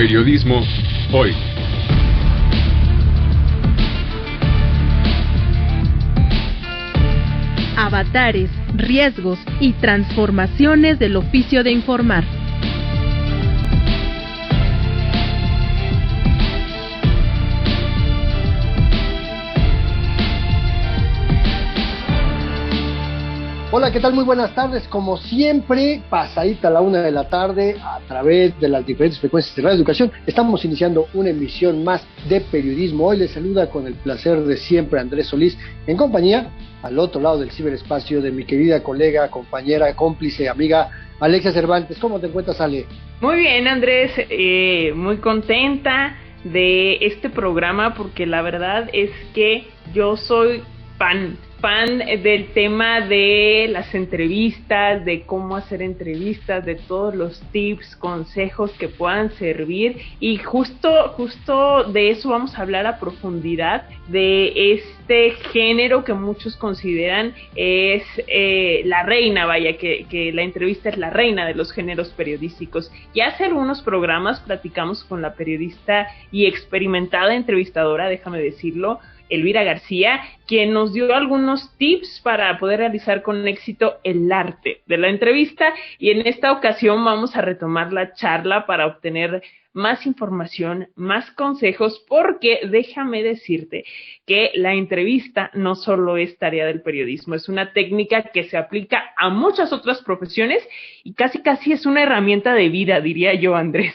Periodismo hoy. Avatares, riesgos y transformaciones del oficio de informar. Hola, ¿qué tal? Muy buenas tardes. Como siempre, pasadita a la 1 de la tarde, a través de las diferentes frecuencias de Radio Educación, estamos iniciando una emisión más de Periodismo. Hoy les saluda con el placer de siempre Andrés Solís, en compañía, al otro lado del ciberespacio, de mi querida colega, compañera, cómplice, amiga, Alexia Cervantes. ¿Cómo te encuentras, Ale? Muy bien, Andrés. Muy contenta de este programa, porque la verdad es que yo soy fan del tema de las entrevistas, de cómo hacer entrevistas, de todos los tips, consejos que puedan servir, y justo de eso vamos a hablar a profundidad, de este género que muchos consideran es la reina, que la entrevista es la reina de los géneros periodísticos. Y hace algunos programas platicamos con la periodista y experimentada entrevistadora, déjame decirlo, Elvira García, quien nos dio algunos tips para poder realizar con éxito el arte de la entrevista, y en esta ocasión vamos a retomar la charla para obtener más información, más consejos, porque déjame decirte que la entrevista no solo es tarea del periodismo, es una técnica que se aplica a muchas otras profesiones y casi es una herramienta de vida, diría yo, Andrés.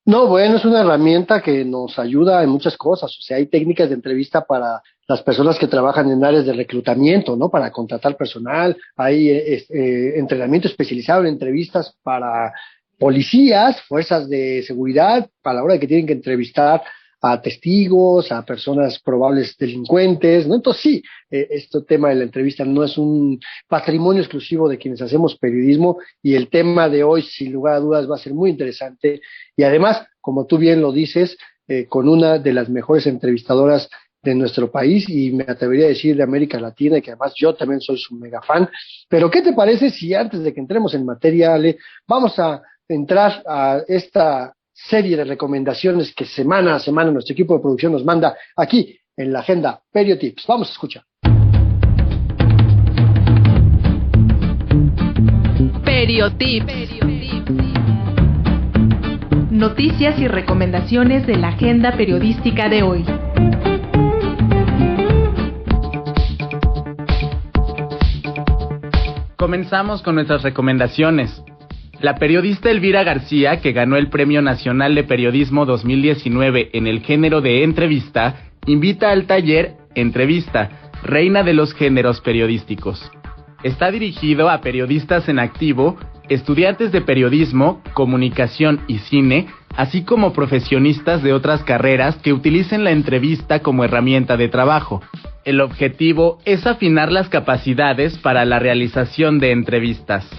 No, bueno, es una herramienta que nos ayuda en muchas cosas. O sea, hay técnicas de entrevista para las personas que trabajan en áreas de reclutamiento, ¿no? Para contratar personal. Hay entrenamiento especializado en entrevistas para policías, fuerzas de seguridad, a la hora de que tienen que entrevistar a testigos, a personas probables delincuentes, ¿no? Entonces sí, este tema de la entrevista no es un patrimonio exclusivo de quienes hacemos periodismo, y el tema de hoy, sin lugar a dudas, va a ser muy interesante, y además, como tú bien lo dices, con una de las mejores entrevistadoras de nuestro país, y me atrevería a decir de América Latina, y que además yo también soy su mega fan. Pero ¿qué te parece si antes de que entremos en materia, Ale, vamos a entrar a esta serie de recomendaciones que semana a semana nuestro equipo de producción nos manda aquí en la agenda Periotips? Vamos a escuchar. Periotips. Noticias y recomendaciones de la agenda periodística de hoy. Comenzamos con nuestras recomendaciones. La periodista Elvira García, que ganó el Premio Nacional de Periodismo 2019 en el género de entrevista, invita al taller Entrevista, Reina de los Géneros Periodísticos. Está dirigido a periodistas en activo, estudiantes de periodismo, comunicación y cine, así como profesionistas de otras carreras que utilicen la entrevista como herramienta de trabajo. El objetivo es afinar las capacidades para la realización de entrevistas.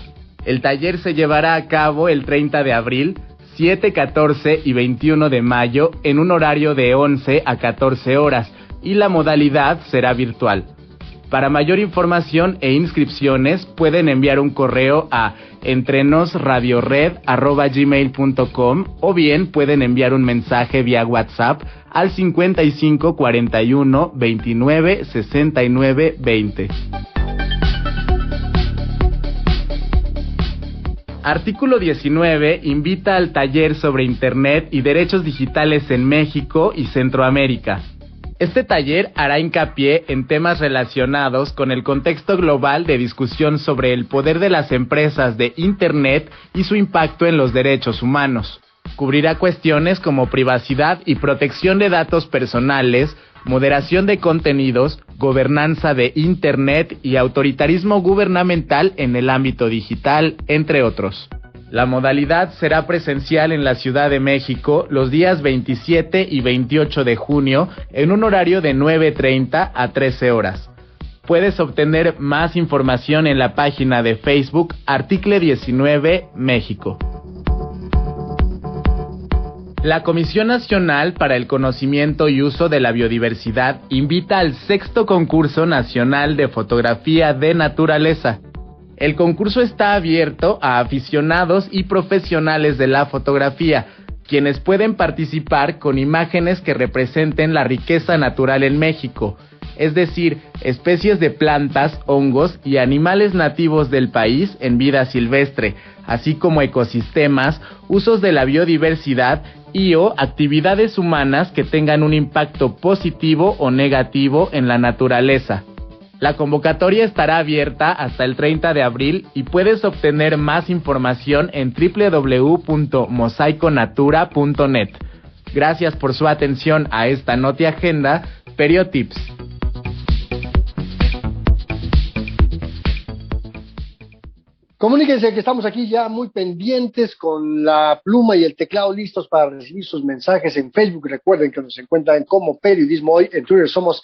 El taller se llevará a cabo el 30 de abril, 7, 14 y 21 de mayo en un horario de 11 a 14 horas, y la modalidad será virtual. Para mayor información e inscripciones pueden enviar un correo a entrenosradiored@gmail.com, o bien pueden enviar un mensaje vía WhatsApp al 55 41 29 69 20. Artículo 19 invita al taller sobre Internet y derechos digitales en México y Centroamérica. Este taller hará hincapié en temas relacionados con el contexto global de discusión sobre el poder de las empresas de Internet y su impacto en los derechos humanos. Cubrirá cuestiones como privacidad y protección de datos personales, moderación de contenidos, gobernanza de Internet y autoritarismo gubernamental en el ámbito digital, entre otros. La modalidad será presencial en la Ciudad de México los días 27 y 28 de junio en un horario de 9:30 a 13 horas. Puedes obtener más información en la página de Facebook Artículo 19 México. La Comisión Nacional para el Conocimiento y Uso de la Biodiversidad invita al 6º Concurso Nacional de Fotografía de Naturaleza. El concurso está abierto a aficionados y profesionales de la fotografía, quienes pueden participar con imágenes que representen la riqueza natural en México, es decir, especies de plantas, hongos y animales nativos del país en vida silvestre, así como ecosistemas, usos de la biodiversidad y/o actividades humanas que tengan un impacto positivo o negativo en la naturaleza. La convocatoria estará abierta hasta el 30 de abril y puedes obtener más información en www.mosaiconatura.net. Gracias por su atención a esta NotiAgenda, Periotips. Comuníquense que estamos aquí ya muy pendientes con la pluma y el teclado listos para recibir sus mensajes en Facebook. Recuerden que nos encuentran como Periodismo Hoy, en Twitter somos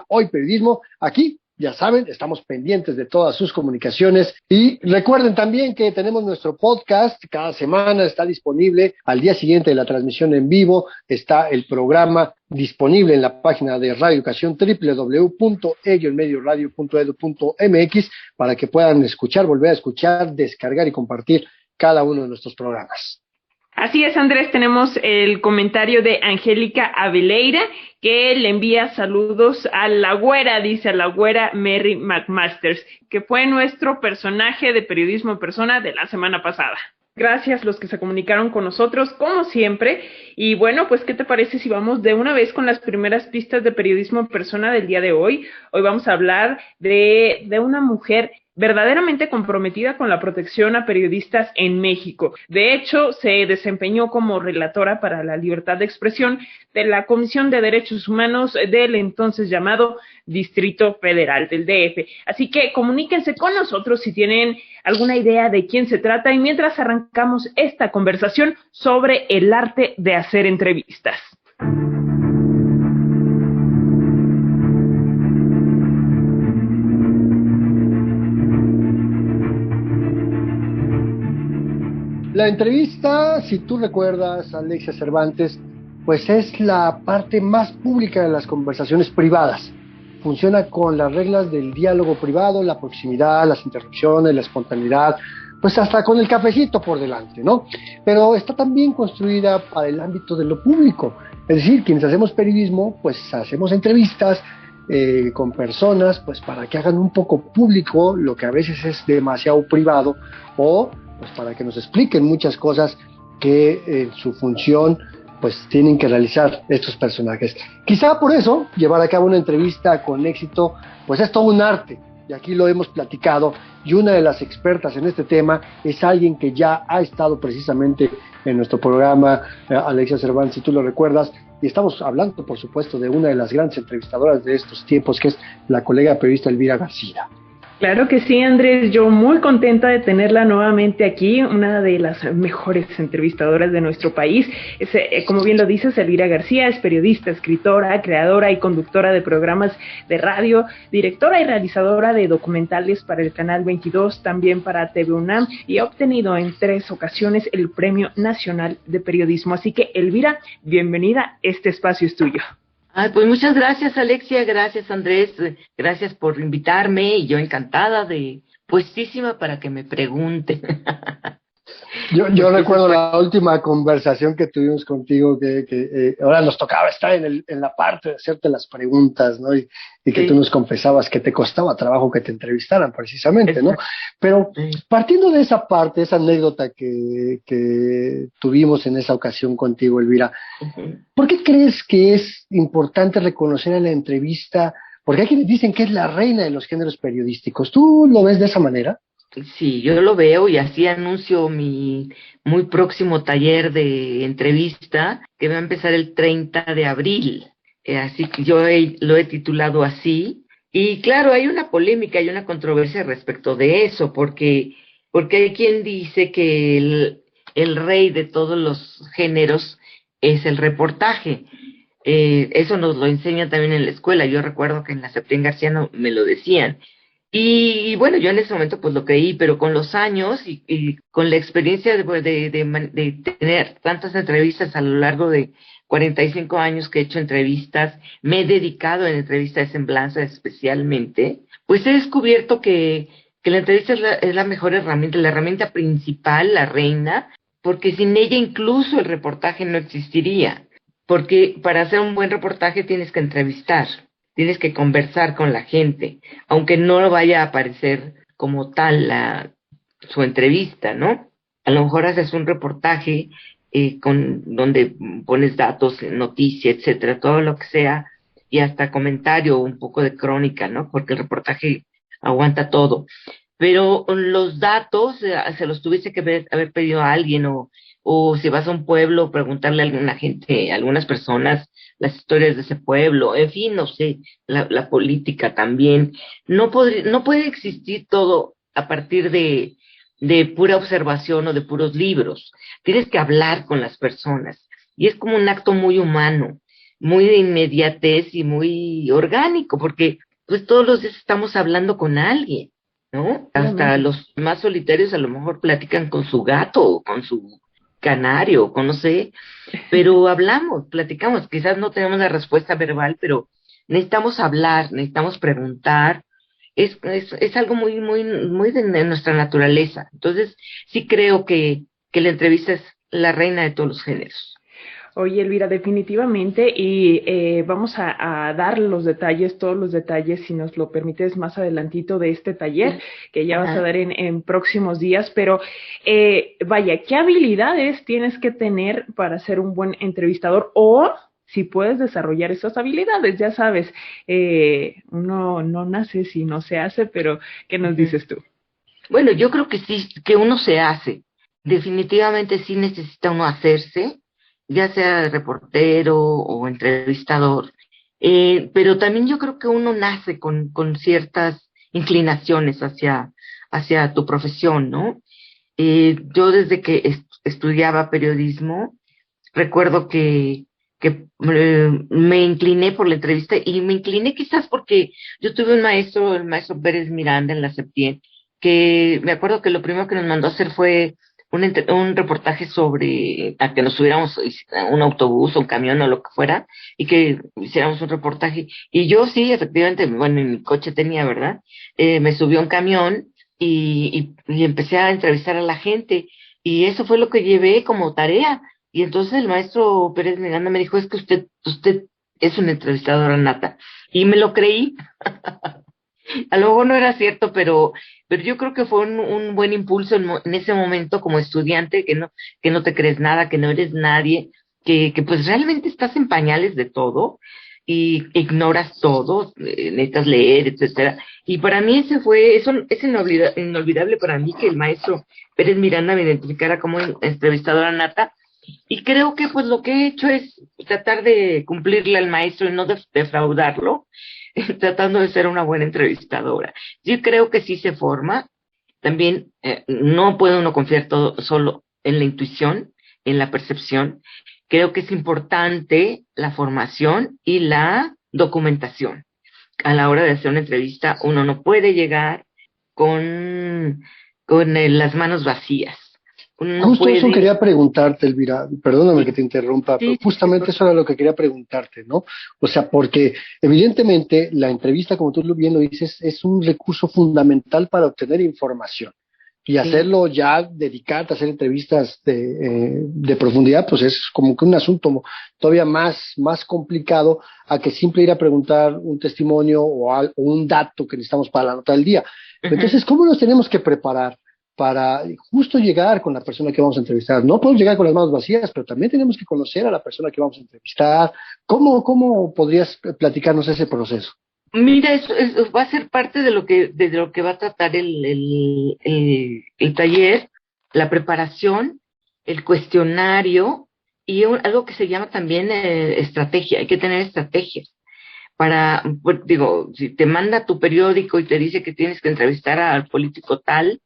@hoyperiodismo. Aquí, ya saben, estamos pendientes de todas sus comunicaciones y recuerden también que tenemos nuestro podcast, cada semana está disponible al día siguiente de la transmisión en vivo, está el programa disponible en la página de Radio Educación www.e-medioradio.edu.mx para que puedan escuchar, volver a escuchar, descargar y compartir cada uno de nuestros programas. Así es, Andrés, tenemos el comentario de Angélica Aveleira, que le envía saludos a la güera, dice a la güera Mary McMasters, que fue nuestro personaje de Periodismo en Persona de la semana pasada. Gracias los que se comunicaron con nosotros, como siempre. Y bueno, pues, ¿qué te parece si vamos de una vez con las primeras pistas de Periodismo en Persona del día de hoy? Hoy vamos a hablar de una mujer verdaderamente comprometida con la protección a periodistas en México. De hecho, se desempeñó como relatora para la libertad de expresión de la Comisión de Derechos Humanos del entonces llamado Distrito Federal del DF. Así que comuníquense con nosotros si tienen alguna idea de quién se trata y mientras arrancamos esta conversación sobre el arte de hacer entrevistas. La entrevista, si tú recuerdas, Alexia Cervantes, pues es la parte más pública de las conversaciones privadas. Funciona con las reglas del diálogo privado, la proximidad, las interrupciones, la espontaneidad, pues hasta con el cafecito por delante, ¿no? Pero está también construida para el ámbito de lo público. Es decir, quienes hacemos periodismo, pues hacemos entrevistas con personas, pues para que hagan un poco público lo que a veces es demasiado privado o pues para que nos expliquen muchas cosas que en su función pues tienen que realizar estos personajes. Quizá por eso llevar a cabo una entrevista con éxito pues es todo un arte, y aquí lo hemos platicado, y una de las expertas en este tema es alguien que ya ha estado precisamente en nuestro programa, Alexia Cervantes, si tú lo recuerdas, y estamos hablando por supuesto de una de las grandes entrevistadoras de estos tiempos, que es la colega periodista Elvira García. Claro que sí, Andrés, yo muy contenta de tenerla nuevamente aquí, una de las mejores entrevistadoras de nuestro país. Como bien lo dices, Elvira García es periodista, escritora, creadora y conductora de programas de radio, directora y realizadora de documentales para el Canal 22, también para TV UNAM, y ha obtenido en 3 ocasiones el Premio Nacional de Periodismo. Así que, Elvira, bienvenida, este espacio es tuyo. Ay, pues muchas gracias, Alexia, gracias, Andrés, gracias por invitarme, y yo encantada puestísima para que me pregunten. Yo recuerdo la última conversación que tuvimos contigo, que ahora nos tocaba estar en la parte de hacerte las preguntas, ¿no? Y que sí, tú nos confesabas que te costaba trabajo que te entrevistaran, precisamente, ¿no? Pero partiendo de esa parte, esa anécdota que tuvimos en esa ocasión contigo, Elvira, ¿por qué crees que es importante reconocer en la entrevista? Porque hay quienes dicen que es la reina de los géneros periodísticos. ¿Tú lo ves de esa manera? Sí, yo lo veo, y así anuncio mi muy próximo taller de entrevista que va a empezar el 30 de abril. Así que yo lo he titulado así. Y claro, hay una polémica, hay una controversia respecto de eso, porque hay quien dice que el rey de todos los géneros es el reportaje. Eso nos lo enseñan también en la escuela. Yo recuerdo que en la Septién García me lo decían. Y bueno, yo en ese momento pues lo creí, pero con los años y con la experiencia de tener tantas entrevistas a lo largo de 45 años que he hecho entrevistas, me he dedicado en entrevistas de semblanza especialmente, pues he descubierto que la entrevista es la mejor herramienta, la herramienta principal, la reina, porque sin ella incluso el reportaje no existiría, porque para hacer un buen reportaje tienes que entrevistar, tienes que conversar con la gente, aunque no vaya a aparecer como tal su entrevista, ¿no? A lo mejor haces un reportaje donde pones datos, noticia, etcétera, todo lo que sea, y hasta comentario, un poco de crónica, ¿no? Porque el reportaje aguanta todo. Pero los datos se los tuviese que haber pedido a alguien, o si vas a un pueblo, preguntarle a alguna gente, a algunas personas, las historias de ese pueblo, en fin, no sé, la política también. No puede existir todo a partir de pura observación o de puros libros. Tienes que hablar con las personas. Y es como un acto muy humano, muy de inmediatez y muy orgánico, porque pues todos los días estamos hablando con alguien, ¿no? Hasta los más solitarios a lo mejor platican con su gato o con su canario, con no sé, pero hablamos, platicamos, quizás no tenemos la respuesta verbal, pero necesitamos hablar, necesitamos preguntar. Es algo muy, muy, muy de nuestra naturaleza. Entonces, sí creo que la entrevista es la reina de todos los géneros. Oye, Elvira, definitivamente, y vamos a dar los detalles, todos los detalles, si nos lo permites, más adelantito de este taller que ya vas a dar en próximos días, pero vaya, ¿qué habilidades tienes que tener para ser un buen entrevistador? O si puedes desarrollar esas habilidades, ya sabes, uno no nace si no se hace, pero ¿qué nos dices tú? Bueno, yo creo que sí, que uno se hace. Definitivamente sí necesita uno hacerse, ya sea reportero o entrevistador, pero también yo creo que uno nace con ciertas inclinaciones hacia tu profesión, ¿no? Yo desde que estudiaba periodismo, recuerdo que me incliné por la entrevista, y me incliné quizás porque yo tuve un maestro, el maestro Pérez Miranda en la Septién, que me acuerdo que lo primero que nos mandó a hacer fue un reportaje sobre a que nos subiéramos a un autobús o un camión o lo que fuera, y que hiciéramos un reportaje. Y yo sí, efectivamente, bueno, en mi coche tenía, ¿verdad? Me subí a un camión y empecé a entrevistar a la gente, y eso fue lo que llevé como tarea. Y entonces el maestro Pérez Miranda me dijo, es que usted es una entrevistadora nata. Y me lo creí. A lo mejor no era cierto, pero yo creo que fue un buen impulso en ese momento como estudiante, que no te crees nada, que no eres nadie, que pues realmente estás en pañales de todo y ignoras todo, necesitas leer, etcétera. Y para mí es inolvidable para mí que el maestro Pérez Miranda me identificara como entrevistadora nata. Y creo que pues lo que he hecho es tratar de cumplirle al maestro y no defraudarlo, tratando de ser una buena entrevistadora. Yo creo que sí se forma. También no puede uno confiar todo solo en la intuición, en la percepción. Creo que es importante la formación y la documentación. A la hora de hacer una entrevista, uno no puede llegar con las manos vacías. Justo eso quería preguntarte, Elvira, perdóname que te interrumpa, pero justamente eso era lo que quería preguntarte, ¿no? O sea, porque evidentemente la entrevista, como tú bien lo dices, es un recurso fundamental para obtener información. Y hacerlo ya, dedicarte a hacer entrevistas de profundidad, pues es como que un asunto todavía más complicado a que simple ir a preguntar un testimonio o un dato que necesitamos para la nota del día. Entonces, ¿cómo nos tenemos que preparar para justo llegar con la persona que vamos a entrevistar? No podemos llegar con las manos vacías, pero también tenemos que conocer a la persona que vamos a entrevistar. ¿Cómo podrías platicarnos ese proceso? Mira, eso va a ser parte de lo que va a tratar el taller, la preparación, el cuestionario y algo que se llama también estrategia. Hay que tener estrategias pues, digo, si te manda tu periódico y te dice que tienes que entrevistar al político tal,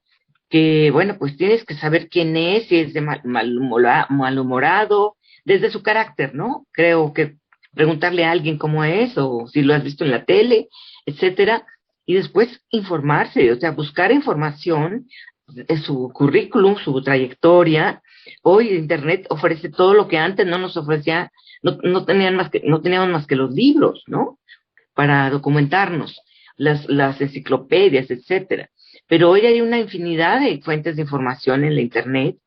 que bueno, pues tienes que saber quién es, si es de malhumorado, desde su carácter, ¿no? Creo que preguntarle a alguien cómo es, o si lo has visto en la tele, etcétera, y después informarse, o sea, buscar información de su currículum, su trayectoria. Hoy Internet ofrece todo lo que antes no nos ofrecía, no teníamos más que los libros, ¿no? Para documentarnos, las enciclopedias, etcétera. Pero hoy hay una infinidad de fuentes de información en la Internet,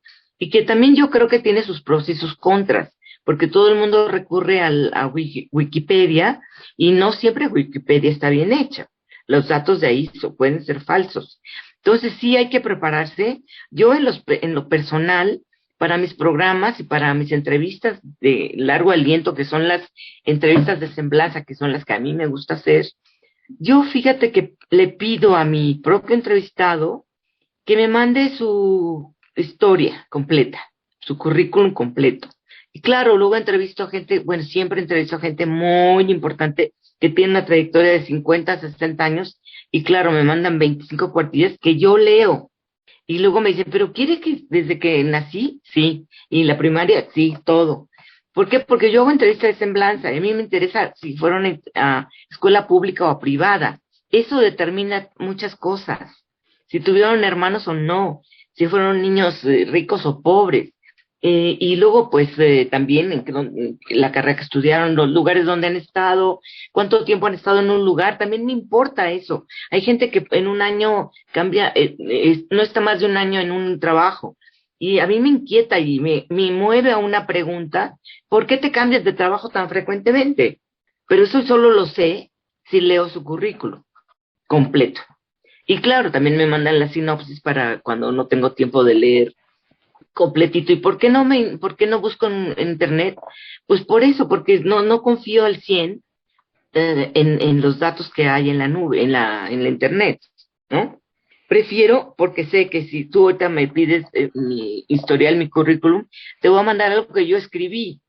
y que también yo creo que tiene sus pros y sus contras, porque todo el mundo recurre a Wikipedia y no siempre Wikipedia está bien hecha. Los datos de ahí pueden ser falsos. Entonces sí hay que prepararse. Yo en lo personal, para mis programas y para mis entrevistas de largo aliento, que son las entrevistas de semblanza, que son las que a mí me gusta hacer, yo fíjate que le pido a mi propio entrevistado que me mande su historia completa, su currículum completo. Y claro, luego entrevisto a gente, bueno, siempre entrevisto a gente muy importante que tiene una trayectoria de 50, 60 años, y claro, me mandan 25 cuartillas que yo leo. Y luego me dicen, ¿pero quiere que desde que nací? Sí. Y la primaria, sí, todo. ¿Por qué? Porque yo hago entrevistas de semblanza, y a mí me interesa si fueron a escuela pública o privada. Eso determina muchas cosas. Si tuvieron hermanos o no, si fueron niños ricos o pobres. Y luego, pues, también la carrera que estudiaron, los lugares donde han estado, cuánto tiempo han estado en un lugar, también me importa eso. Hay gente que en un año cambia, no está más de un año en un trabajo. Y a mí me inquieta y me mueve a una pregunta, ¿por qué te cambias de trabajo tan frecuentemente? Pero eso solo lo sé si leo su currículum completo. Y claro, también me mandan la sinopsis para cuando no tengo tiempo de leer completito. ¿Y por qué no busco en internet? Pues por eso, porque no confío al 100 en los datos que hay en la nube, en la internet, ¿no? Prefiero, porque sé que si tú ahorita me pides mi historial, mi currículum, te voy a mandar algo que yo escribí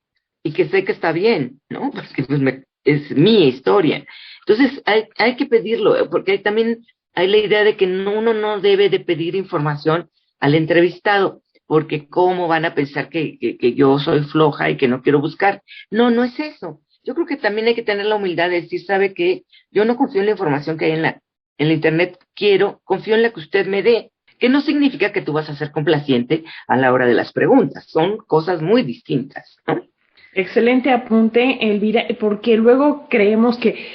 y que sé que está bien, ¿no? Porque pues es mi historia. Entonces hay que pedirlo, porque también hay la idea de que uno no debe de pedir información al entrevistado, porque cómo van a pensar que yo soy floja y que no quiero buscar. No es eso. Yo creo que también hay que tener la humildad de decir, ¿sabe qué? Yo no confío en la información que hay en la internet, confío en la que usted me dé, que no significa que tú vas a ser complaciente a la hora de las preguntas, son cosas muy distintas, ¿no? Excelente apunte, Elvira, porque luego creemos que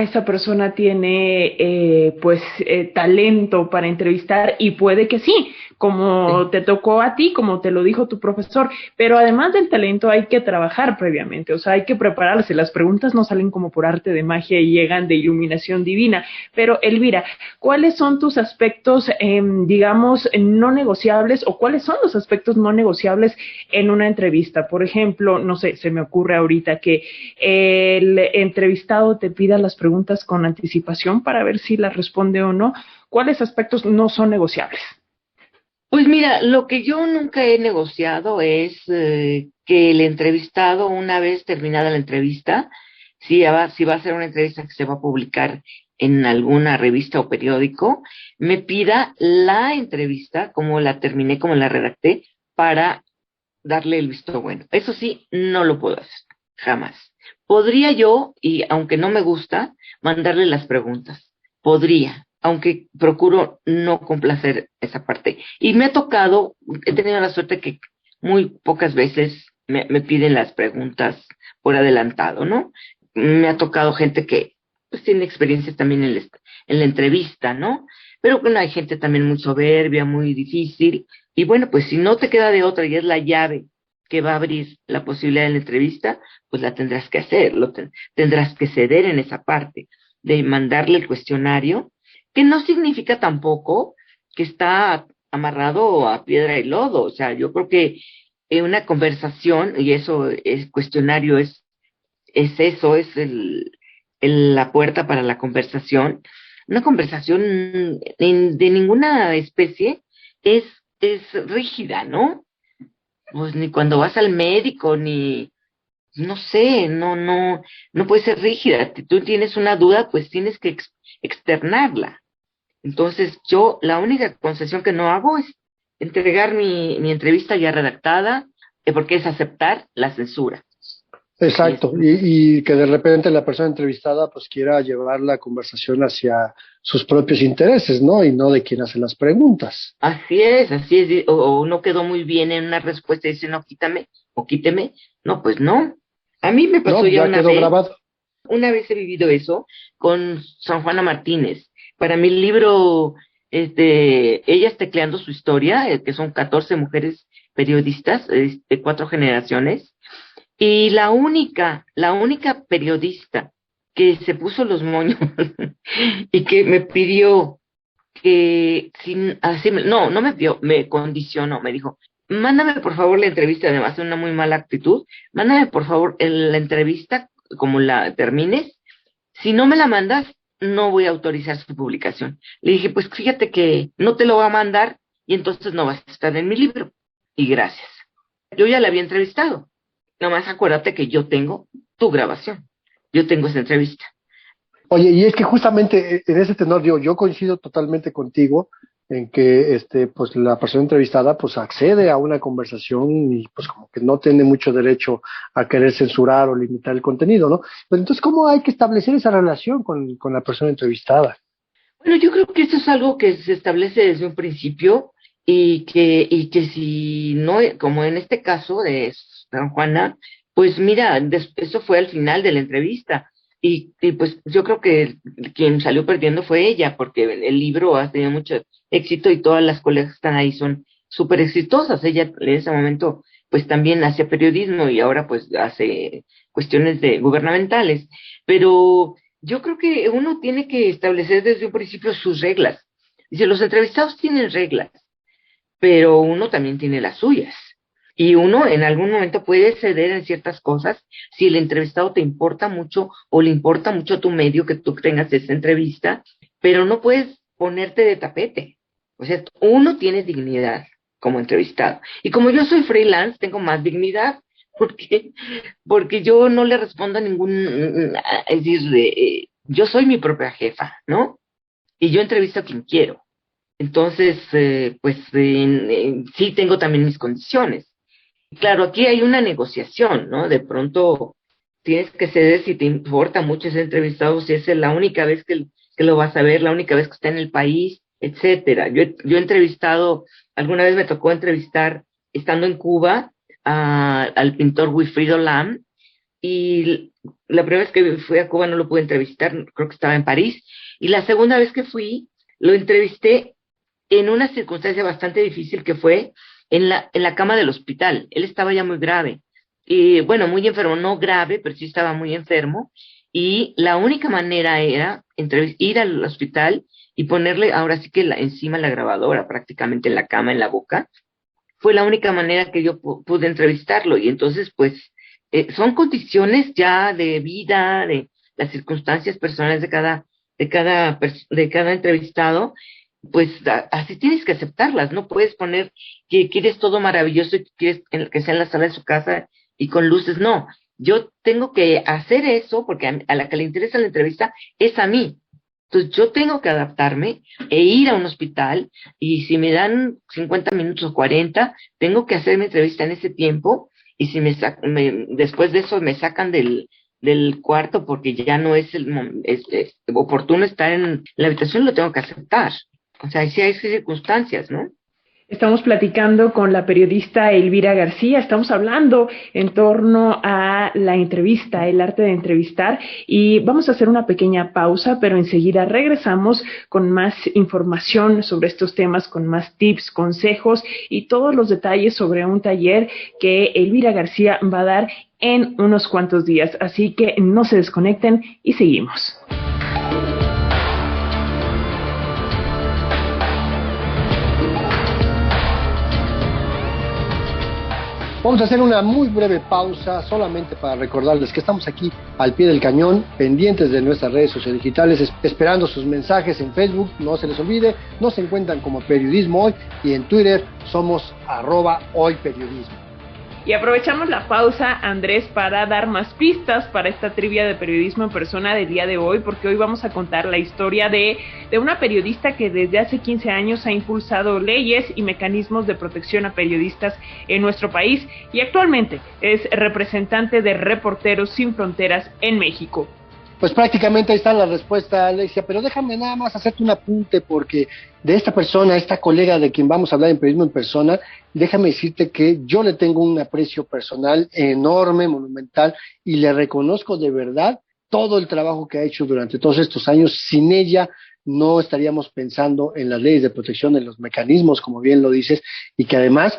esa persona tiene talento para entrevistar, y puede que sí, como te tocó a ti, como te lo dijo tu profesor, pero además del talento hay que trabajar previamente, o sea, hay que prepararse. Las preguntas no salen como por arte de magia y llegan de iluminación divina. Pero Elvira, ¿cuáles son tus aspectos, digamos, no negociables, o cuáles son los aspectos no negociables en una entrevista? Por ejemplo, no sé, se me ocurre ahorita que el entrevistado te pida las preguntas con anticipación para ver si las responde o no. ¿Cuáles aspectos no son negociables? Pues mira, lo que yo nunca he negociado es que el entrevistado, una vez terminada la entrevista, si va a ser una entrevista que se va a publicar en alguna revista o periódico, me pida la entrevista, como la terminé, como la redacté, para darle el visto bueno. Eso sí, no lo puedo hacer, jamás. Podría yo, y aunque no me gusta, mandarle las preguntas. Podría, aunque procuro no complacer esa parte. Y me ha tocado, he tenido la suerte que muy pocas veces me piden las preguntas por adelantado, ¿no? Me ha tocado gente que pues tiene experiencia también en la entrevista, ¿no? Pero bueno, hay gente también muy soberbia, muy difícil. Y bueno, pues si no te queda de otra y es la llave que va a abrir la posibilidad de la entrevista, pues la tendrás que hacer, tendrás que ceder en esa parte de mandarle el cuestionario, que no significa tampoco que está amarrado a piedra y lodo. O sea, yo creo que una conversación, y eso es cuestionario, es eso, es la puerta para la conversación. Una conversación de ninguna especie es rígida, ¿no? Pues ni cuando vas al médico, ni, no sé, no puede ser rígida. Si tú tienes una duda, pues tienes que externarla. Entonces, yo la única concesión que no hago es entregar mi entrevista ya redactada, porque es aceptar la censura. Exacto, y que de repente la persona entrevistada pues quiera llevar la conversación hacia sus propios intereses, ¿no? Y no de quien hace las preguntas. Así es, o no quedó muy bien en una respuesta y dice, no, quítame, o quíteme. No, pues no. A mí me pasó ya una quedó vez. Grabado. Una vez he vivido eso con San Juana Martínez. Para mi libro ellas tecleando su historia, que son 14 mujeres periodistas de 4 generaciones, y la única periodista que se puso los moños y que me pidió que, no me pidió, me condicionó, me dijo, mándame por favor la entrevista, además de una muy mala actitud, mándame por favor la entrevista como la termines, si no me la mandas, no voy a autorizar su publicación. Le dije, pues fíjate que no te lo voy a mandar y entonces no vas a estar en mi libro. Y gracias. Yo ya la había entrevistado. Nomás acuérdate que yo tengo tu grabación. Yo tengo esa entrevista. Oye, y es que justamente en ese tenor yo coincido totalmente contigo en que pues la persona entrevistada pues accede a una conversación y pues como que no tiene mucho derecho a querer censurar o limitar el contenido, ¿no? Pero entonces, ¿cómo hay que establecer esa relación con la persona entrevistada? Bueno, yo creo que eso es algo que se establece desde un principio y que si no, como en este caso de San Juana, pues mira, eso fue al final de la entrevista. Y pues yo creo que quien salió perdiendo fue ella, porque el libro ha tenido mucho éxito y todas las colegas que están ahí son súper exitosas. Ella en ese momento pues también hacía periodismo y ahora pues hace cuestiones gubernamentales. Pero yo creo que uno tiene que establecer desde un principio sus reglas. Dice, los entrevistados tienen reglas, pero uno también tiene las suyas. Y uno en algún momento puede ceder en ciertas cosas si el entrevistado te importa mucho o le importa mucho a tu medio que tú tengas esa entrevista, pero no puedes ponerte de tapete. O sea, uno tiene dignidad como entrevistado. Y como yo soy freelance, tengo más dignidad porque yo no le respondo a es decir, yo soy mi propia jefa, ¿no? Y yo entrevisto a quien quiero. Entonces, pues sí tengo también mis condiciones. Claro, aquí hay una negociación, ¿no? De pronto tienes que ceder si te importa mucho ese entrevistado, si es la única vez que lo vas a ver, la única vez que está en el país, etcétera. Yo he entrevistado, alguna vez me tocó entrevistar, estando en Cuba, al pintor Wilfrido Lam, y la primera vez que fui a Cuba no lo pude entrevistar, creo que estaba en París, y la segunda vez que fui, lo entrevisté en una circunstancia bastante difícil que fue en la cama del hospital. Él estaba ya muy grave, y bueno, muy enfermo, no grave, pero sí estaba muy enfermo, y la única manera era ir al hospital y ponerle ahora sí que encima la grabadora, prácticamente en la cama, en la boca. Fue la única manera que yo pude entrevistarlo, y entonces pues son condiciones ya de vida, de las circunstancias personales de cada entrevistado, pues así tienes que aceptarlas. No puedes poner que quieres todo maravilloso y que quieres que sea en la sala de su casa y con luces. No, yo tengo que hacer eso porque a la que le interesa la entrevista es a mí. Entonces yo tengo que adaptarme e ir a un hospital, y si me dan 50 minutos o 40, tengo que hacer mi entrevista en ese tiempo, y si después de eso me sacan del cuarto porque ya no es oportuno estar en la habitación, lo tengo que aceptar. O sea, sí hay circunstancias, ¿no? Estamos platicando con la periodista Elvira García, estamos hablando en torno a la entrevista, el arte de entrevistar, y vamos a hacer una pequeña pausa, pero enseguida regresamos con más información sobre estos temas, con más tips, consejos y todos los detalles sobre un taller que Elvira García va a dar en unos cuantos días. Así que no se desconecten y seguimos. Vamos a hacer una muy breve pausa solamente para recordarles que estamos aquí al pie del cañón, pendientes de nuestras redes sociales digitales, esperando sus mensajes en Facebook. No se les olvide, nos encuentran como Periodismo Hoy, y en Twitter somos @hoyperiodismo. Y aprovechamos la pausa, Andrés, para dar más pistas para esta trivia de periodismo en persona del día de hoy, porque hoy vamos a contar la historia de una periodista que desde hace 15 años ha impulsado leyes y mecanismos de protección a periodistas en nuestro país, y actualmente es representante de Reporteros Sin Fronteras en México. Pues prácticamente ahí está la respuesta, Alexia, pero déjame nada más hacerte un apunte, porque de esta persona, esta colega de quien vamos a hablar en Periodismo en Persona, déjame decirte que yo le tengo un aprecio personal enorme, monumental, y le reconozco de verdad todo el trabajo que ha hecho durante todos estos años. Sin ella no estaríamos pensando en las leyes de protección, en los mecanismos, como bien lo dices, y que además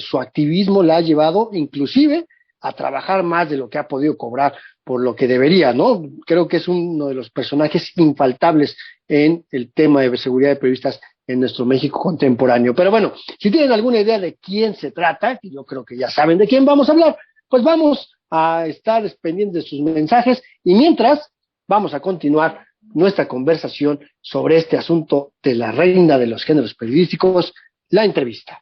su activismo la ha llevado inclusive a trabajar más de lo que ha podido cobrar por lo que debería, ¿no? Creo que es uno de los personajes infaltables en el tema de seguridad de periodistas en nuestro México contemporáneo. Pero bueno, si tienen alguna idea de quién se trata, y yo creo que ya saben de quién vamos a hablar, pues vamos a estar pendientes de sus mensajes y mientras vamos a continuar nuestra conversación sobre este asunto de la reina de los géneros periodísticos, la entrevista.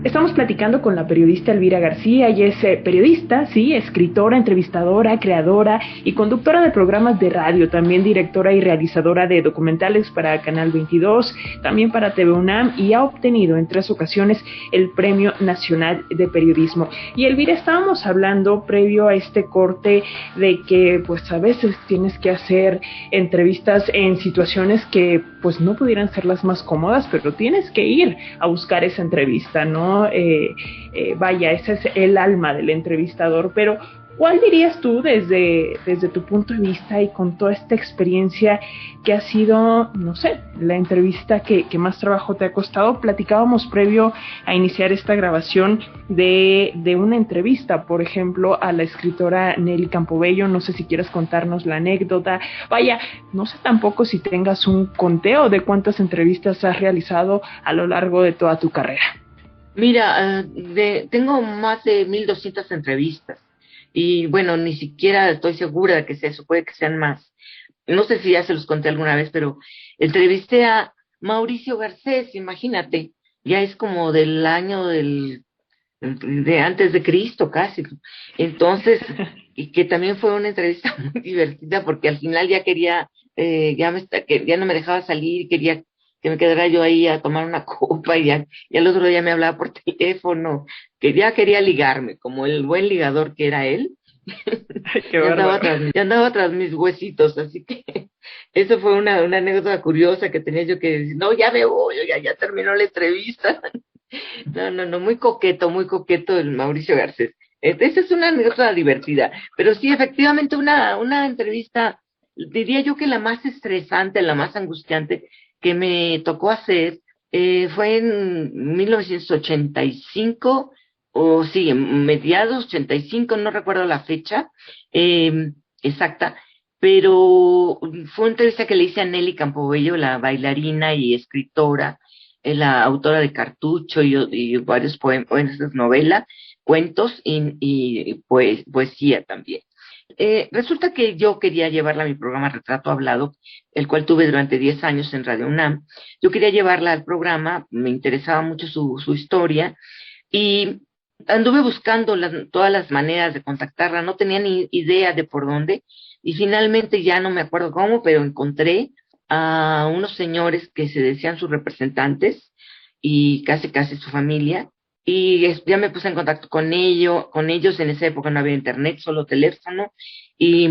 Estamos platicando con la periodista Elvira García. Ella es periodista, sí, escritora, entrevistadora, creadora y conductora de programas de radio, también directora y realizadora de documentales para Canal 22, también para TV UNAM, y ha obtenido en 3 ocasiones el Premio Nacional de Periodismo. Y Elvira, estábamos hablando previo a este corte de que pues a veces tienes que hacer entrevistas en situaciones que pues no pudieran ser las más cómodas, pero tienes que ir a buscar esa entrevista, ¿no? Vaya, ese es el alma del entrevistador, pero ¿cuál dirías tú desde tu punto de vista y con toda esta experiencia que ha sido, no sé, la entrevista que más trabajo te ha costado? Platicábamos previo a iniciar esta grabación de una entrevista, por ejemplo, a la escritora Nelly Campobello. No sé si quieres contarnos la anécdota. Vaya, no sé tampoco si tengas un conteo de cuántas entrevistas has realizado a lo largo de toda tu carrera. Mira, tengo más de 1,200 entrevistas y bueno, ni siquiera estoy segura de que sea eso, puede que sean más. No sé si ya se los conté alguna vez, pero entrevisté a Mauricio Garcés, imagínate, ya es como del año de antes de Cristo casi. Entonces, y que también fue una entrevista muy divertida porque al final ya quería, ya no me dejaba salir, quería que me quedara yo ahí a tomar una copa y al otro día me hablaba por teléfono, que ya quería ligarme, como el buen ligador que era él. Qué ya andaba tras mis huesitos, así que eso fue una anécdota curiosa que tenía yo que decir, no, ya me voy, ya terminó la entrevista. No, muy coqueto el Mauricio Garcés. Esa es una anécdota divertida, pero sí, efectivamente, una entrevista, diría yo que la más estresante, la más angustiante que me tocó hacer fue en 1985, o sí, en mediados 85, no recuerdo la fecha exacta, pero fue una entrevista que le hice a Nelly Campobello, la bailarina y escritora, la autora de Cartucho y varios poemas, novelas, cuentos y poesía también. Resulta que yo quería llevarla a mi programa Retrato Hablado, el cual tuve durante 10 años en Radio UNAM. Yo quería llevarla al programa, me interesaba mucho su historia y anduve buscando todas las maneras de contactarla, no tenía ni idea de por dónde y finalmente ya no me acuerdo cómo, pero encontré a unos señores que se decían sus representantes y casi su familia. Y ya me puse en contacto con ellos, en esa época no había internet, solo teléfono, y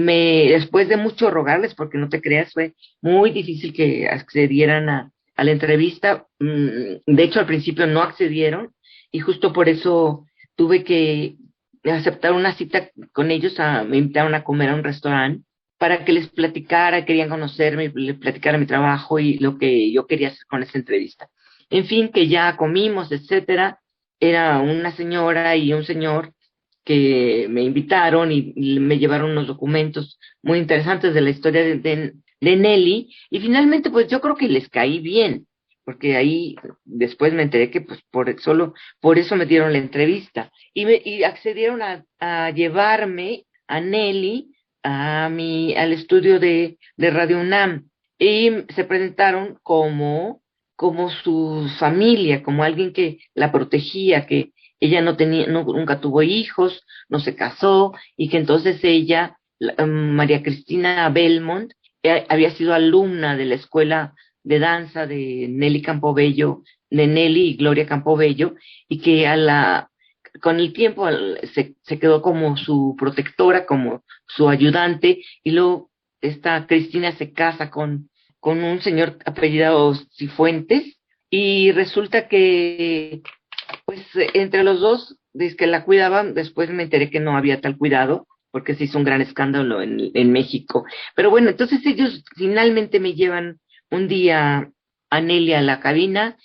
después de mucho rogarles, porque no te creas, fue muy difícil que accedieran a la entrevista. De hecho, al principio no accedieron, y justo por eso tuve que aceptar una cita con ellos, me invitaron a comer a un restaurante, para que les platicara, querían conocerme, les platicara mi trabajo y lo que yo quería hacer con esa entrevista. En fin, que ya comimos, etcétera. Era una señora y un señor que me invitaron y me llevaron unos documentos muy interesantes de la historia de Nelly, y finalmente pues yo creo que les caí bien, porque ahí después me enteré que pues solo por eso me dieron la entrevista, y accedieron a llevarme a Nelly al estudio de Radio UNAM, y se presentaron como su familia, como alguien que la protegía, que ella nunca tuvo hijos, no se casó, y que entonces ella, María Cristina Belmont, había sido alumna de la escuela de danza de Nelly Campobello, de Nelly y Gloria Campobello, y que con el tiempo se quedó como su protectora, como su ayudante, y luego esta Cristina se casa con un señor apellidado Cifuentes, y resulta que, pues, entre los dos, desde que la cuidaban, después me enteré que no había tal cuidado, porque se hizo un gran escándalo en México. Pero bueno, entonces ellos finalmente me llevan un día a Nelly a la cabina,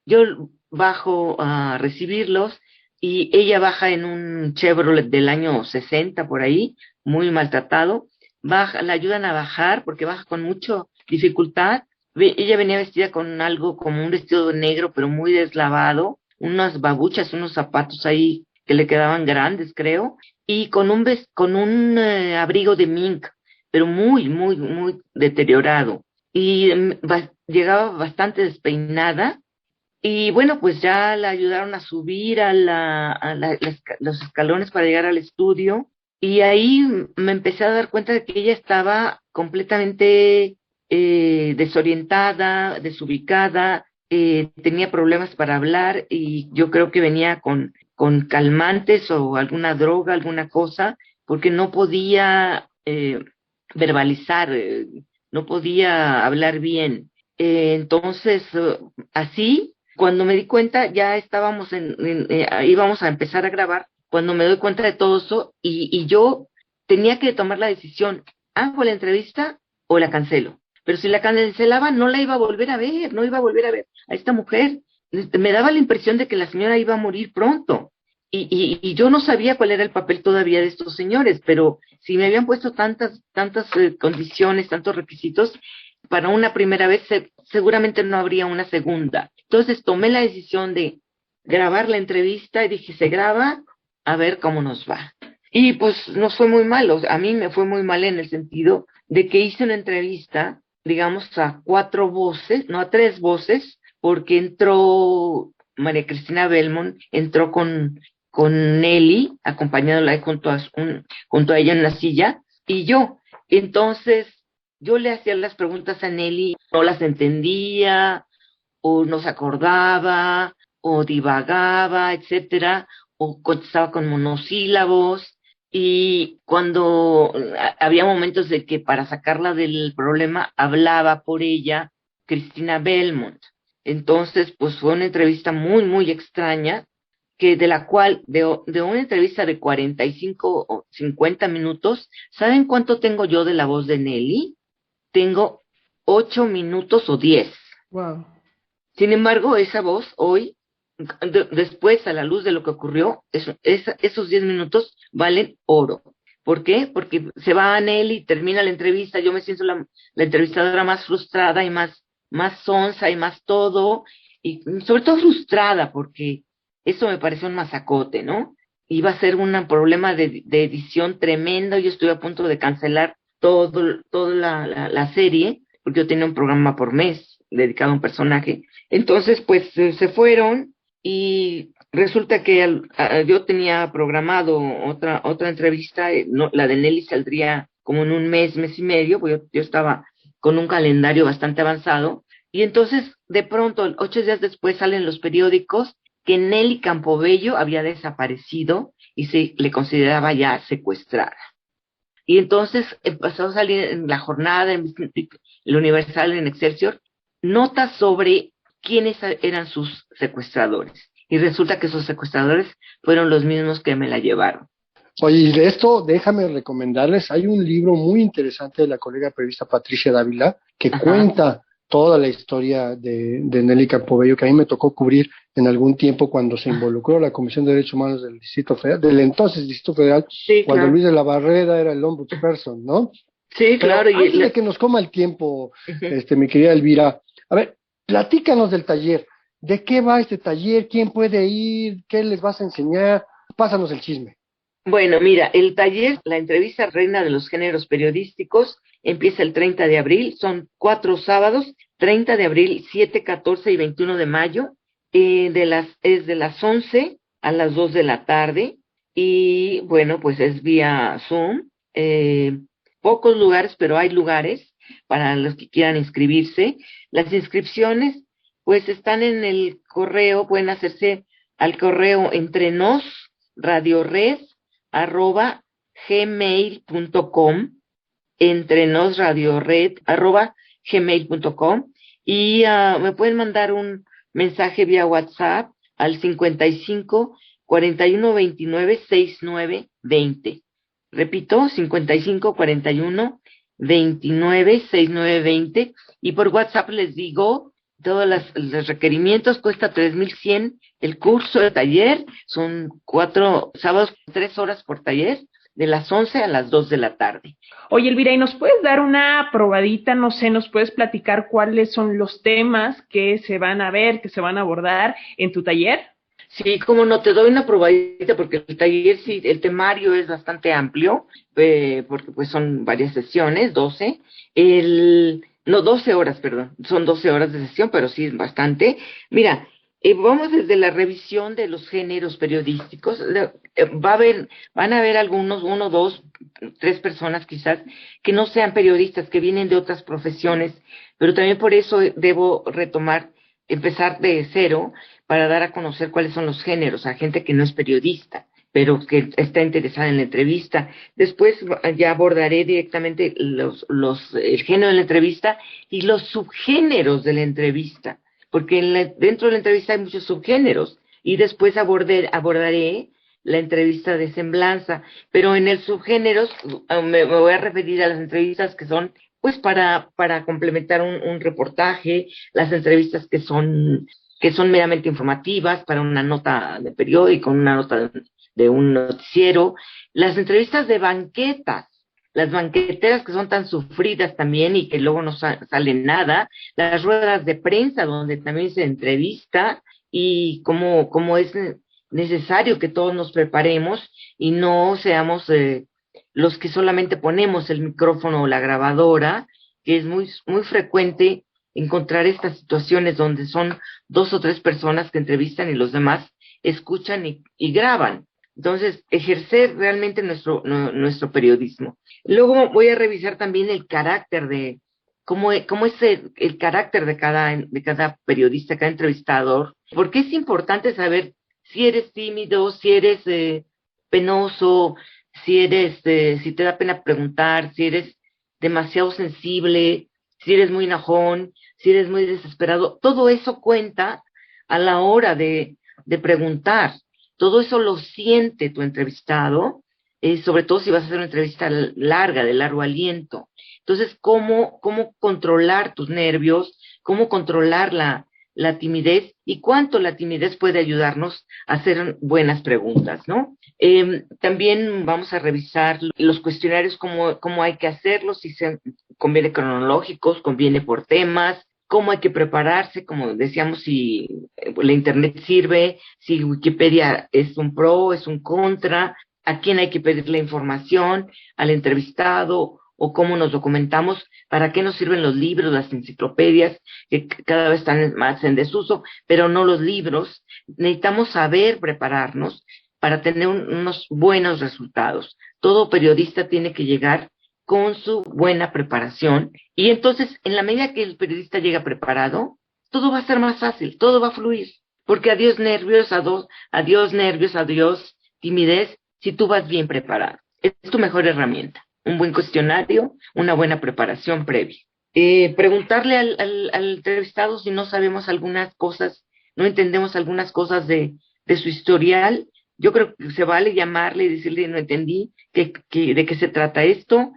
yo bajo a recibirlos, y ella baja en un Chevrolet del año 60 por ahí, muy maltratado, baja, la ayudan a bajar porque baja con mucha dificultad. Ella venía vestida con algo como un vestido negro, pero muy deslavado, unas babuchas, unos zapatos ahí que le quedaban grandes, creo, y con un abrigo de mink, pero muy, muy, muy deteriorado. Y llegaba bastante despeinada, y bueno, pues ya la ayudaron a subir los escalones para llegar al estudio, y ahí me empecé a dar cuenta de que ella estaba completamente desorientada, desubicada, tenía problemas para hablar, y yo creo que venía con calmantes o alguna droga, alguna cosa, porque no podía verbalizar, no podía hablar bien. Entonces, así, cuando me di cuenta, ya estábamos íbamos a empezar a grabar, cuando me doy cuenta de todo eso, y yo tenía que tomar la decisión, ¿hago la entrevista o la cancelo? Pero si la cancelaba, no la iba a volver a ver, no iba a volver a ver a esta mujer. Me daba la impresión de que la señora iba a morir pronto. Y yo no sabía cuál era el papel todavía de estos señores, pero si me habían puesto tantas condiciones, tantos requisitos, para una primera vez seguramente no habría una segunda. Entonces tomé la decisión de grabar la entrevista y dije, se graba, a ver cómo nos va. Y pues nos fue muy mal, a mí me fue muy mal en el sentido de que hice una entrevista, digamos, a 4 voces, no, a 3 voces, porque entró María Cristina Belmont, entró con Nelly, acompañándola junto a ella en la silla, y yo. Entonces, yo le hacía las preguntas a Nelly, no las entendía, o no se acordaba, o divagaba, etcétera, o contestaba con monosílabos, y cuando había momentos de que para sacarla del problema hablaba por ella Cristina Belmont. Entonces, pues fue una entrevista muy, muy extraña, que de la cual, de una entrevista de 45 o 50 minutos, ¿saben cuánto tengo yo de la voz de Nelly? Tengo 8 minutos o 10. Wow. Sin embargo, esa voz hoy, después, a la luz de lo que ocurrió, esos 10 minutos valen oro. ¿Por qué? Porque se va a Nelly, termina la entrevista, yo me siento la entrevistadora más frustrada y más sonsa y más todo, y sobre todo frustrada, porque eso me pareció un masacote, ¿no? Iba a ser un problema de edición tremendo, yo estuve a punto de cancelar toda la serie, porque yo tenía un programa por mes dedicado a un personaje. Entonces, pues se fueron, y resulta que yo tenía programado otra entrevista, la de Nelly saldría como en un mes y medio, pues yo estaba con un calendario bastante avanzado, y entonces de pronto, 8 días después, salen los periódicos que Nelly Campobello había desaparecido y se le consideraba ya secuestrada. Y entonces empezó a salir en La Jornada, en el Universal, en Excelsior, notas sobre quiénes eran sus secuestradores. Y resulta que esos secuestradores fueron los mismos que me la llevaron. Oye, y de esto déjame recomendarles, hay un libro muy interesante de la colega periodista Patricia Dávila que cuenta toda la historia de Nelly Campobello, que a mí me tocó cubrir en algún tiempo cuando se involucró la Comisión de Derechos Humanos del Distrito Federal, del entonces Distrito Federal, sí, cuando claro. Luis de la Barrera era el ombudsperson, ¿no? Sí, claro. Pero antes de que nos coma el tiempo, mi querida Elvira, a ver, platícanos del taller. ¿De qué va este taller? ¿Quién puede ir? ¿Qué les vas a enseñar? Pásanos el chisme. Bueno, mira, el taller, la entrevista reina de los géneros periodísticos, empieza el 30 de abril, son 4 sábados, 30 de abril, 7, 14 y 21 de mayo, es de las 11 a las 2 de la tarde, y bueno, pues es vía Zoom, pocos lugares, pero hay lugares para los que quieran inscribirse. Las inscripciones, pues están en el correo, pueden hacerse al correo entrenosradiored@gmail.com, entrenosradiored@gmail.com, y me pueden mandar un mensaje vía WhatsApp al 55 41 29 69 20. Repito, 55 41 29 69 20. Y por WhatsApp les digo, todos los requerimientos, cuesta 3,100 el curso, el taller, son 4 sábados, 3 horas por taller, de las 11 a las 2 de la tarde. Oye, Elvira, ¿y nos puedes dar una probadita? No sé, ¿nos puedes platicar cuáles son los temas que se van a ver, que se van a abordar en tu taller? Sí, como no, te doy una probadita porque el taller, sí, el temario es bastante amplio, porque pues son varias sesiones, 12, 12 horas, perdón, son 12 horas de sesión, pero sí es bastante. Mira, vamos desde la revisión de los géneros periodísticos, van a haber algunos, 1, 2, 3 personas quizás, que no sean periodistas, que vienen de otras profesiones, pero también por eso debo empezar de cero, para dar a conocer cuáles son los géneros a gente que no es periodista, pero que está interesada en la entrevista. Después ya abordaré directamente el género de la entrevista y los subgéneros de la entrevista, porque dentro de la entrevista hay muchos subgéneros, y después abordaré la entrevista de semblanza, pero en el subgéneros me voy a referir a las entrevistas que son pues para complementar un reportaje, las entrevistas que son meramente informativas, para una nota de periódico, una nota de un noticiero, las entrevistas de banquetas, las banqueteras que son tan sufridas también y que luego no sale nada, las ruedas de prensa donde también se entrevista, y cómo es necesario que todos nos preparemos y no seamos los que solamente ponemos el micrófono o la grabadora, que es muy, muy frecuente encontrar estas situaciones donde son 2 o 3 personas que entrevistan y los demás escuchan y graban. Entonces, ejercer realmente nuestro periodismo. Luego voy a revisar también el carácter cómo es el carácter de cada periodista, cada entrevistador, porque es importante saber si eres tímido, si eres penoso, si te da pena preguntar, si eres demasiado sensible, si eres muy enojón, si eres muy desesperado. Todo eso cuenta a la hora de preguntar. Todo eso lo siente tu entrevistado, sobre todo si vas a hacer una entrevista larga, de largo aliento. Entonces, ¿cómo controlar tus nervios? ¿Cómo controlar la timidez? ¿Y cuánto la timidez puede ayudarnos a hacer buenas preguntas, ¿no? También vamos a revisar los cuestionarios, cómo hay que hacerlos, si conviene cronológicos, conviene por temas, cómo hay que prepararse, como decíamos, si la internet sirve, si Wikipedia es un pro, es un contra, a quién hay que pedir la información, al entrevistado, o cómo nos documentamos, para qué nos sirven los libros, las enciclopedias, que cada vez están más en desuso, pero no los libros. Necesitamos saber prepararnos para tener unos buenos resultados. Todo periodista tiene que llegar con su buena preparación, y entonces, en la medida que el periodista llega preparado, todo va a ser más fácil, todo va a fluir, porque adiós nervios, adiós timidez, si tú vas bien preparado. Es tu mejor herramienta, un buen cuestionario, una buena preparación previa. Preguntarle al entrevistado si no sabemos algunas cosas, no entendemos algunas cosas de su historial. Yo creo que se vale llamarle y decirle, no entendí, de qué se trata esto.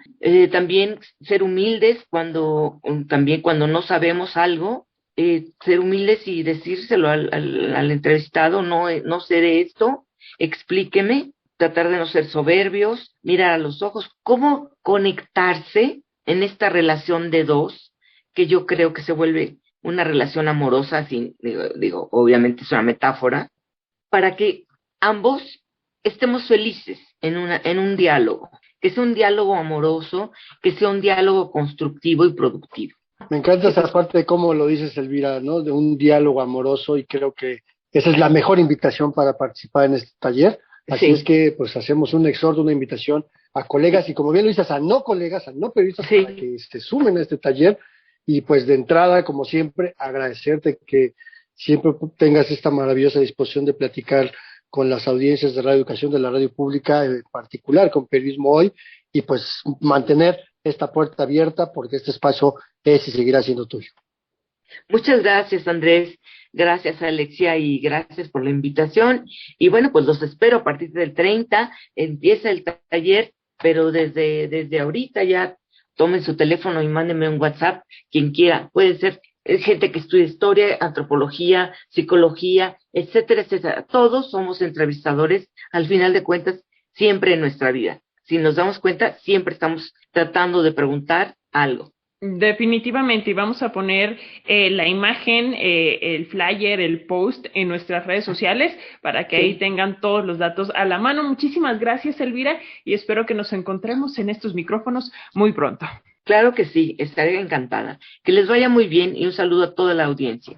También ser humildes cuando no sabemos algo, ser humildes y decírselo al entrevistado, no sé de esto, explíqueme, tratar de no ser soberbios, mirar a los ojos, cómo conectarse en esta relación de dos, que yo creo que se vuelve una relación amorosa, digo, obviamente es una metáfora, para que ambos estemos felices en un diálogo, que sea un diálogo amoroso, que sea un diálogo constructivo y productivo. Me encanta esa parte de cómo lo dices, Elvira, ¿no? De un diálogo amoroso, y creo que esa es la mejor invitación para participar en este taller. Así es que pues hacemos un exhorto, una invitación a colegas, y como bien lo dices, a no colegas, a no periodistas, para que se sumen a este taller. Y pues de entrada, como siempre, agradecerte que siempre tengas esta maravillosa disposición de platicar con las audiencias de Radio Educación, de la radio pública, en particular con Periodismo Hoy, y pues mantener esta puerta abierta, porque este espacio es y seguirá siendo tuyo. Muchas gracias, Andrés. Gracias, Alexia, y gracias por la invitación. Y bueno, pues los espero a partir del 30, empieza el taller, pero desde ahorita ya tomen su teléfono y mándenme un WhatsApp, quien quiera. Puede ser gente que estudia historia, antropología, psicología, etcétera, etcétera. Todos somos entrevistadores, al final de cuentas, siempre en nuestra vida. Si nos damos cuenta, siempre estamos tratando de preguntar algo. Definitivamente, y vamos a poner la imagen, el flyer, el post en nuestras redes sociales para que ahí tengan todos los datos a la mano. Muchísimas gracias, Elvira, y espero que nos encontremos en estos micrófonos muy pronto. Claro que sí, estaré encantada. Que les vaya muy bien y un saludo a toda la audiencia.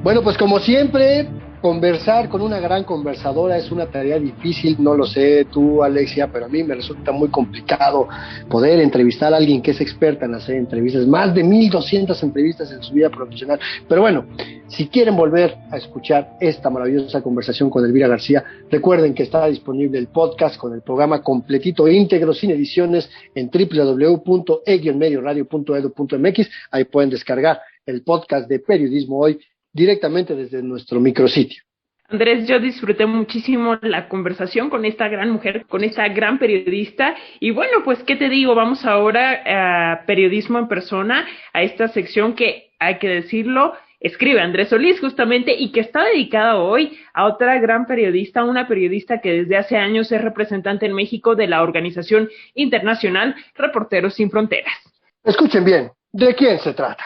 Bueno, pues como siempre, conversar con una gran conversadora es una tarea difícil, no lo sé tú, Alexia, pero a mí me resulta muy complicado poder entrevistar a alguien que es experta en hacer entrevistas, más de 1,200 entrevistas en su vida profesional. Pero bueno, si quieren volver a escuchar esta maravillosa conversación con Elvira García, recuerden que está disponible el podcast con el programa completito e íntegro, sin ediciones, en www.e-medioradio.edu.mx. Ahí pueden descargar el podcast de Periodismo Hoy directamente desde nuestro micrositio. Andrés, yo disfruté muchísimo la conversación con esta gran mujer, con esta gran periodista. Y bueno, pues, ¿qué te digo? Vamos ahora a Periodismo en Persona, a esta sección que, hay que decirlo, escribe Andrés Solís justamente y que está dedicada hoy a otra gran periodista, una periodista que desde hace años es representante en México de la organización internacional Reporteros Sin Fronteras. Escuchen bien, ¿de quién se trata?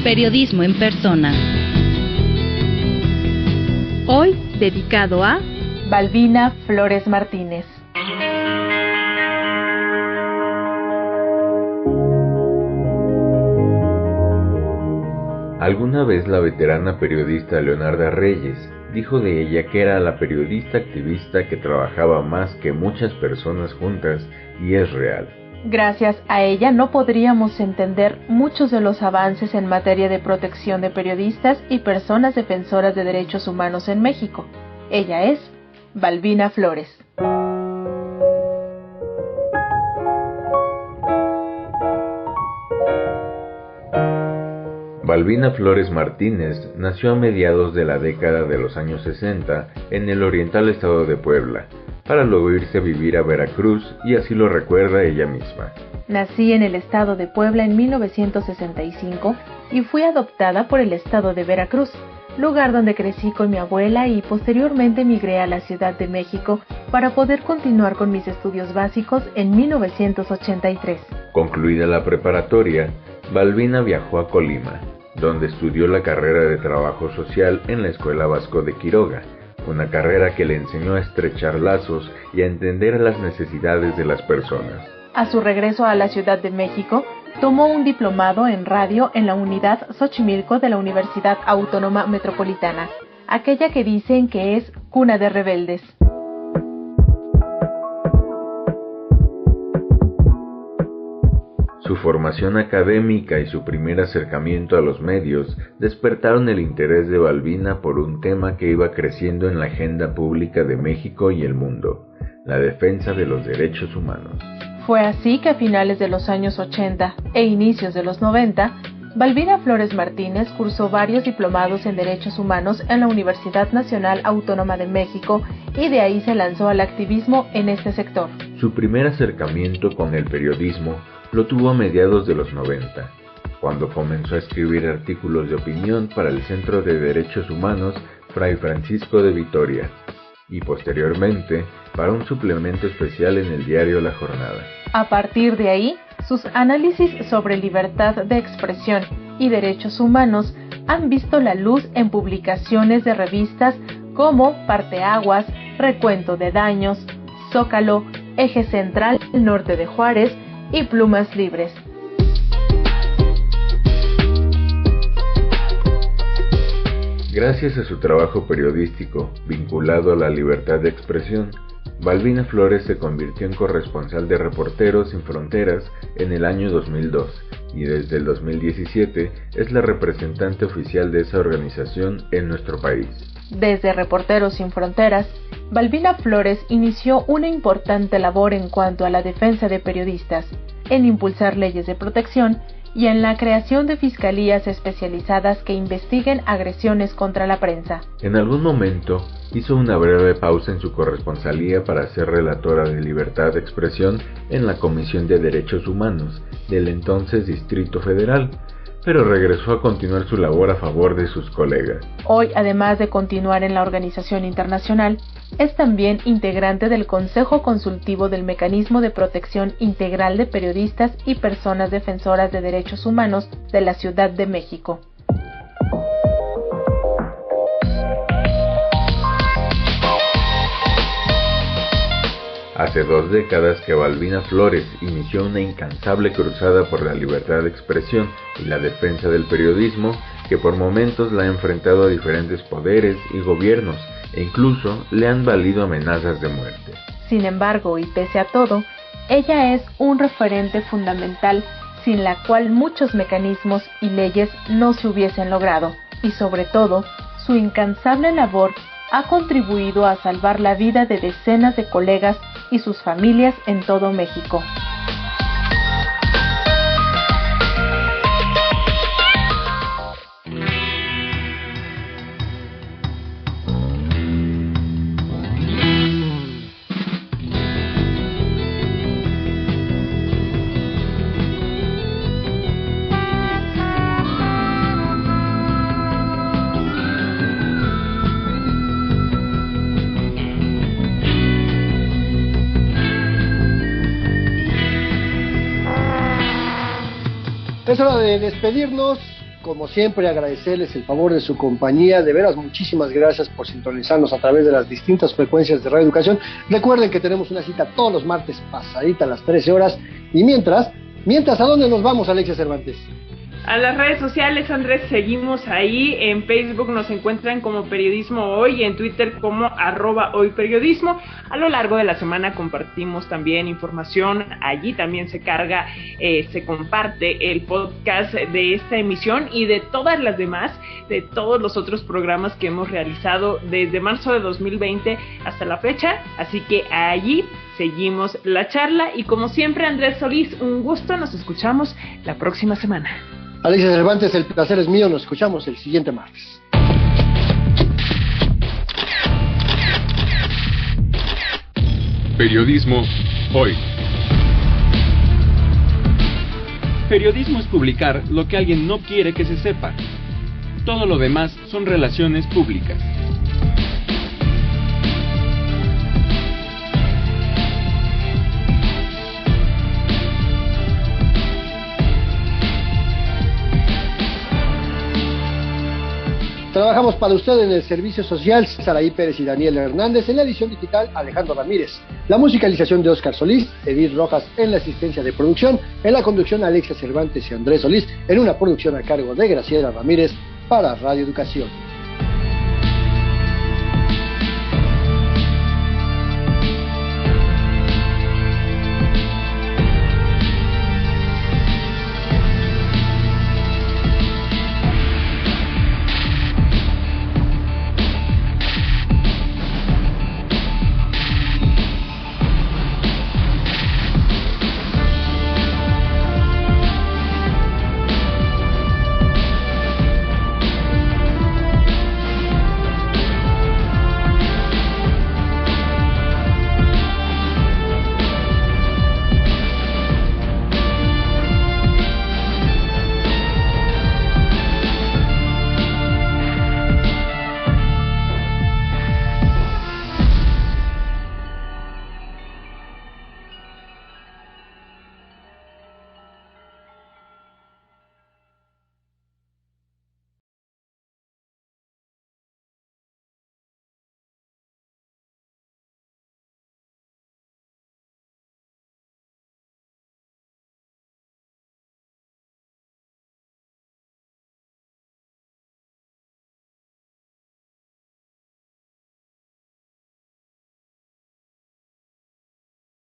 Periodismo en Persona. Hoy dedicado a Balbina Flores Martínez. Alguna vez la veterana periodista Leonarda Reyes dijo de ella que era la periodista activista que trabajaba más que muchas personas juntas, y es real. Gracias a ella no podríamos entender muchos de los avances en materia de protección de periodistas y personas defensoras de derechos humanos en México. Ella es Balbina Flores. Balbina Flores Martínez nació a mediados de la década de los años 60 en el oriental estado de Puebla, para luego irse a vivir a Veracruz, y así lo recuerda ella misma. Nací en el estado de Puebla en 1965 y fui adoptada por el estado de Veracruz, lugar donde crecí con mi abuela, y posteriormente migré a la Ciudad de México para poder continuar con mis estudios básicos en 1983. Concluida la preparatoria, Balbina viajó a Colima, donde estudió la carrera de Trabajo Social en la Escuela Vasco de Quiroga, una carrera que le enseñó a estrechar lazos y a entender las necesidades de las personas. A su regreso a la Ciudad de México, tomó un diplomado en radio en la unidad Xochimilco de la Universidad Autónoma Metropolitana, aquella que dicen que es cuna de rebeldes. Su formación académica y su primer acercamiento a los medios despertaron el interés de Balbina por un tema que iba creciendo en la agenda pública de México y el mundo: la defensa de los derechos humanos. Fue así que a finales de los años 80 e inicios de los 90, Balbina Flores Martínez cursó varios diplomados en Derechos Humanos en la Universidad Nacional Autónoma de México, y de ahí se lanzó al activismo en este sector. Su primer acercamiento con el periodismo lo tuvo a mediados de los 90, cuando comenzó a escribir artículos de opinión para el Centro de Derechos Humanos Fray Francisco de Vitoria, y posteriormente para un suplemento especial en el diario La Jornada. A partir de ahí, sus análisis sobre libertad de expresión y derechos humanos han visto la luz en publicaciones de revistas como Parteaguas, Recuento de Daños, Zócalo, Eje Central, Norte de Juárez y Plumas Libres. Gracias a su trabajo periodístico vinculado a la libertad de expresión, Balbina Flores se convirtió en corresponsal de Reporteros Sin Fronteras en el año 2002 y desde el 2017 es la representante oficial de esa organización en nuestro país. Desde Reporteros Sin Fronteras, Balbina Flores inició una importante labor en cuanto a la defensa de periodistas, en impulsar leyes de protección y en la creación de fiscalías especializadas que investiguen agresiones contra la prensa. En algún momento hizo una breve pausa en su corresponsalía para ser relatora de libertad de expresión en la Comisión de Derechos Humanos del entonces Distrito Federal, pero regresó a continuar su labor a favor de sus colegas. Hoy, además de continuar en la organización internacional, es también integrante del Consejo Consultivo del Mecanismo de Protección Integral de Periodistas y Personas Defensoras de Derechos Humanos de la Ciudad de México. Hace 2 décadas que Balbina Flores inició una incansable cruzada por la libertad de expresión y la defensa del periodismo que por momentos la ha enfrentado a diferentes poderes y gobiernos e incluso le han valido amenazas de muerte. Sin embargo, y pese a todo, ella es un referente fundamental sin la cual muchos mecanismos y leyes no se hubiesen logrado, y sobre todo, su incansable labor ha contribuido a salvar la vida de decenas de colegas y sus familias en todo México. Es hora de despedirnos, como siempre agradecerles el favor de su compañía, de veras muchísimas gracias por sintonizarnos a través de las distintas frecuencias de Radio Educación. Recuerden que tenemos una cita todos los martes pasadita a las 13 horas, y mientras, ¿a dónde nos vamos, Alexia Cervantes? A las redes sociales, Andrés, seguimos ahí. En Facebook nos encuentran como Periodismo Hoy, en Twitter como @hoyperiodismo. A lo largo de la semana compartimos también información. Allí también se carga, se comparte el podcast de esta emisión y de todas las demás, de todos los otros programas que hemos realizado desde marzo de 2020 hasta la fecha. Así que allí seguimos la charla y como siempre, Andrés Solís, un gusto. Nos escuchamos la próxima semana. Alexia Cervantes, el placer es mío. Nos escuchamos el siguiente martes. Periodismo Hoy. Periodismo es publicar lo que alguien no quiere que se sepa. Todo lo demás son relaciones públicas. Trabajamos para usted en el servicio social Saraí Pérez y Daniel Hernández, en la edición digital Alejandro Ramírez, la musicalización de Óscar Solís, Edith Rojas en la asistencia de producción, en la conducción Alexia Cervantes y Andrés Solís, en una producción a cargo de Graciela Ramírez para Radio Educación.